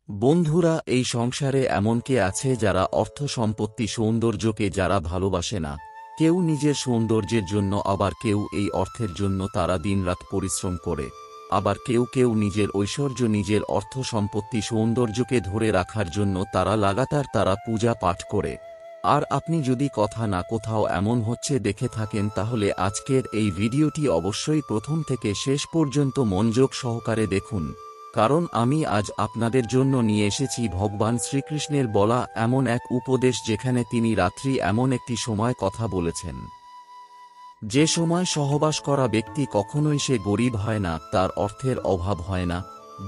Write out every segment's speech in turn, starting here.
বন্ধুরা, এই সংসারে এমন কে আছে যারা অর্থ সম্পত্তি সৌন্দর্যকে যারা ভালোবাসে না? কেউ নিজের সৌন্দর্যের জন্য, আবার কেউ এই অর্থের জন্য তারা দিনরাত পরিশ্রম করে। আবার কেউ কেউ নিজের ঐশ্বর্য, নিজের অর্থ সম্পত্তি সৌন্দর্যকে ধরে রাখার জন্য তারা লাগাতার পূজা পাঠ করে। আর আপনি যদি কথা না কোথাও এমন হচ্ছে দেখে থাকেন, তাহলে আজকের এই ভিডিওটি অবশ্যই প্রথম থেকে শেষ পর্যন্ত মনোযোগ সহকারে দেখুন, কারণ আমি আজ আপনাদের জন্য নিয়ে এসেছি ভগবান শ্রীকৃষ্ণের বলা এমন এক উপদেশ, যেখানে তিনি রাত্রি এমন একটি সময় কথা বলেছেন যে সময় সহবাস করা ব্যক্তি কখনোই সে গরিব হয় না, তার অর্থের অভাব হয় না।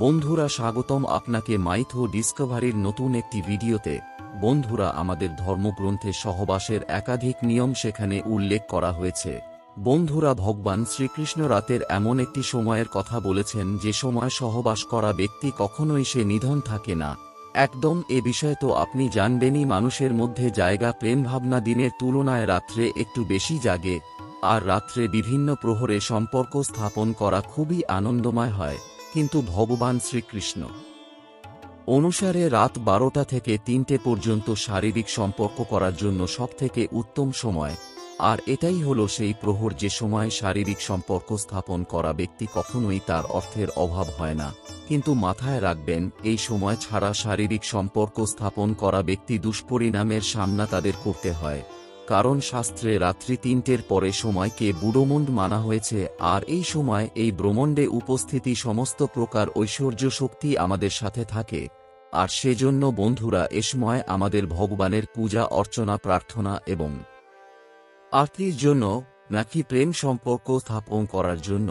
বন্ধুরা, স্বাগতম আপনাকে মাইথো ডিসকভারির নতুন একটি ভিডিওতে। বন্ধুরা, আমাদের ধর্মগ্রন্থে সহবাসের একাধিক নিয়ম সেখানে উল্লেখ করা হয়েছে। বন্ধুরা, ভগবান শ্রীকৃষ্ণ রাতের এমন একটি সময়ের কথা বলেছেন যে সময় সহবাস করা ব্যক্তি কখনোই সে নিধন থাকে না। একদম এ বিষয়ে তো আপনি জানবেনই, মানুষের মধ্যে জায়গা প্রেম ভাবনা দিনের তুলনায় রাত্রে একটু বেশি জাগে, আর রাত্রে বিভিন্ন প্রহরে সম্পর্ক স্থাপন করা খুবই আনন্দময় হয়। কিন্তু ভগবান শ্রীকৃষ্ণ অনুসারে রাত 12টা থেকে 3টে পর্যন্ত শারীরিক সম্পর্ক করার জন্য সবথেকে উত্তম সময়। আর এটাই হলো সেই প্রহর যে সময় শারীরিক সম্পর্ক স্থাপন করা ব্যক্তি কখনোই তার অর্থের অভাব হয় না। কিন্তু মাথায় রাখবেন, এই সময় ছাড়া শারীরিক সম্পর্ক স্থাপন করা ব্যক্তি দুষ্পরিণামের সামনা তাদের করতে হয়। কারণ শাস্ত্রে রাত্রি 3টের পরে সময়কে বুড়োমুন্ড মানা হয়েছে, আর এই সময় এই ব্রহ্মাণ্ডে উপস্থিতি সমস্ত প্রকার ঐশ্বর্য শক্তি আমাদের সাথে থাকে। আর সেজন্য বন্ধুরা, এ সময় আমাদের ভগবানের পূজা অর্চনা, প্রার্থনা এবং আরতির জন্য, নাকি প্রেম সম্পর্ক স্থাপন করার জন্য।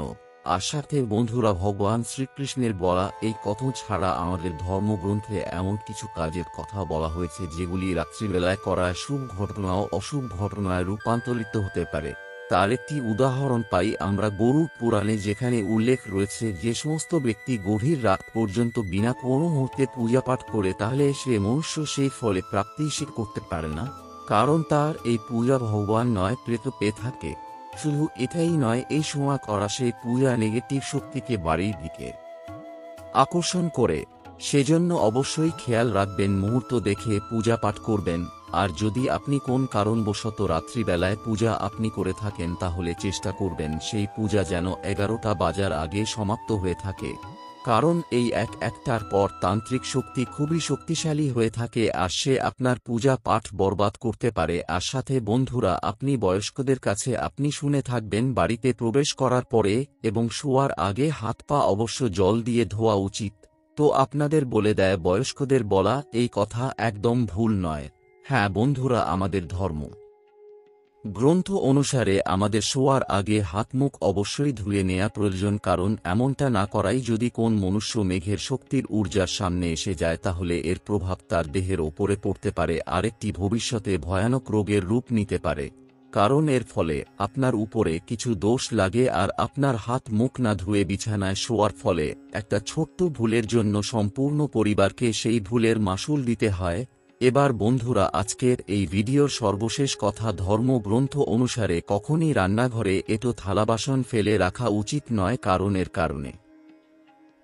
আর সাথে বন্ধুরা, ভগবান শ্রীকৃষ্ণের বলা এই কথা ছাড়া আমাদের ধর্মগ্রন্থে এমন কিছু কাজের কথা বলা হয়েছে যেগুলি রাত্রিবেলায় করা শুভ ঘটনাও অশুভ ঘটনায় রূপান্তরিত হতে পারে। তার একটি উদাহরণ পাই আমরা গরুড় পুরাণে, যেখানে উল্লেখ রয়েছে যে সমস্ত ব্যক্তি গভীর রাত পর্যন্ত বিনা কোনো মুহূর্তে পূজাপাঠ করে, তাহলে সে মনুষ্য সেই ফলে প্রাপ্তি সে করতে পারে না, কারণ তার এই পূজা ভগবান নয় প্রেত পেয়ে থাকে। শুধু এটাই নয়, এই সময় করা সেই পূজা নেগেটিভ শক্তিকে বাড়ির দিকে আকর্ষণ করে। সেজন্য অবশ্যই খেয়াল রাখবেন, মুহূর্ত দেখে পূজা পাঠ করবেন। আর যদি আপনি কোন কারণবশত রাত্রিবেলায় পূজা আপনি করে থাকেন, তাহলে চেষ্টা করবেন সেই পূজা যেন 11টা বাজার আগে সমাপ্ত হয়ে থাকে। কারণ এই একটার পর তান্ত্রিক শক্তি খুবই শক্তিশালী হয়ে থাকে, আর সে আপনার পূজা পাঠ বরবাদ করতে পারে। আর সাথে বন্ধুরা, আপনি বয়স্কদের কাছে আপনি শুনে থাকবেন, বাড়িতে প্রবেশ করার পরে এবং শোয়ার আগে হাত পা অবশ্য জল দিয়ে ধোয়া উচিত। তো আপনাদের বলে দেয়, বয়স্কদের বলা এই কথা একদম ভুল নয়। হ্যাঁ বন্ধুরা, আমাদের ধর্ম গ্রন্থ অনুসারে আমাদের শোয়ার আগে হাত মুখ অবশ্যই ধুয়ে নেওয়া প্রয়োজন, কারণ এমনটা না করাই যদি কোন মনুষ্য মেঘের শক্তির ঊর্জার সামনে এসে যায়, তাহলে এর প্রভাব তার দেহের ওপরে পড়তে পারে, আরেকটি ভবিষ্যতে ভয়ানক রোগের রূপ নিতে পারে। কারণ এর ফলে আপনার উপরে কিছু দোষ লাগে, আর আপনার হাত মুখ না ধুয়ে বিছানায় শোয়ার ফলে একটা ছোট্ট ভুলের জন্য সম্পূর্ণ পরিবারকে সেই ভুলের মাসুল দিতে হয়। এবার বন্ধুরা, আজকের এই ভিডিওর সর্বশেষ কথা, ধর্মগ্রন্থ অনুসারে কখনই রান্নাঘরে এঁটো থালাবাসন ফেলে রাখা উচিত নয়, কারণ এর কারণে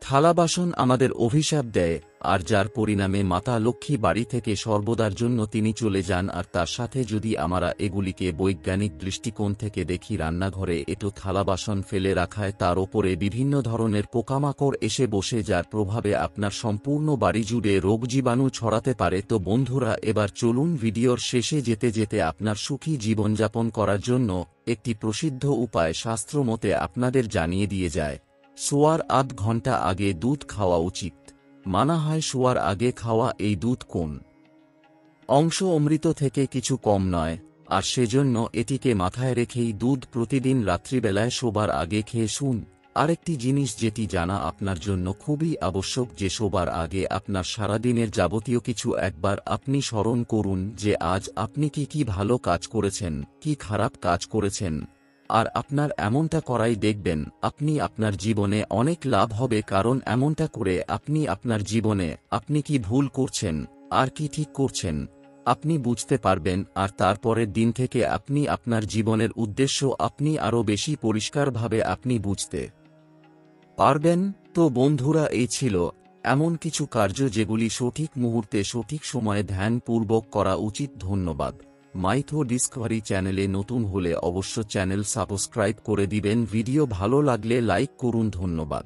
থালাবাসন আমাদের অভিশাপ দেয়, আর যার পরিণামে মাতা লক্ষ্মী বাড়ি থেকে সর্বদার জন্য তিনি চলে যান। আর তার সাথে যদি আমরা এগুলিকে বৈজ্ঞানিক দৃষ্টিকোণ থেকে দেখি, রান্নাঘরে এঁটো থালাবাসন ফেলে রাখায় তার ওপরে বিভিন্ন ধরনের পোকামাকড় এসে বসে, যার প্রভাবে আপনার সম্পূর্ণ বাড়ি জুড়ে রোগ জীবাণু ছড়াতে পারে। তো বন্ধুরা, এবার চলুন ভিডিওর শেষে যেতে যেতে আপনার সুখী জীবনযাপন করার জন্য একটি প্রসিদ্ধ উপায় শাস্ত্রমতে আপনাদের জানিয়ে দিয়ে যায়। শোয়ার আধ ঘন্টা আগে দুধ খাওয়া উচিত। মানা হয় শোয়ার আগে খাওয়া এই দুধ কোন অংশ অমৃত থেকে কিছু কম নয়, আর সেজন্য এটিকে মাথায় রেখেই দুধ প্রতিদিন রাত্রিবেলায় শোবার আগে খেয়ে শুন। আরেকটি জিনিস যেটি জানা আপনার জন্য খুবই আবশ্যক, যে শোবার আগে আপনার সারাদিনের যাবতীয় কিছু একবার আপনি স্মরণ করুন, যে আজ আপনি কি ভালো কাজ করেছেন, কি খারাপ কাজ করেছেন। আর আপনার এমনটা করাই দেখবেন আপনি আপনার জীবনে অনেক লাভ হবে, কারণ এমনটা করে আপনি আপনার জীবনে আপনি কি ভুল করছেন আর কি ঠিক করছেন আপনি বুঝতে পারবেন। আর তারপরের দিন থেকে আপনি আপনার জীবনের উদ্দেশ্য আপনি আরও বেশি পরিষ্কারভাবে আপনি বুঝতে পারবেন। তো বন্ধুরা, এই ছিল এমন কিছু কার্য যেগুলি সঠিক মুহূর্তে সঠিক সময়ে ধ্যানপূর্বক করা উচিত। ধন্যবাদ। মাইথো ডিসকভারি চ্যানেলে নতুন হলে অবশ্য চ্যানেল সাবস্ক্রাইব করে দিবেন। ভিডিও ভালো লাগলে লাইক করুন। ধন্যবাদ।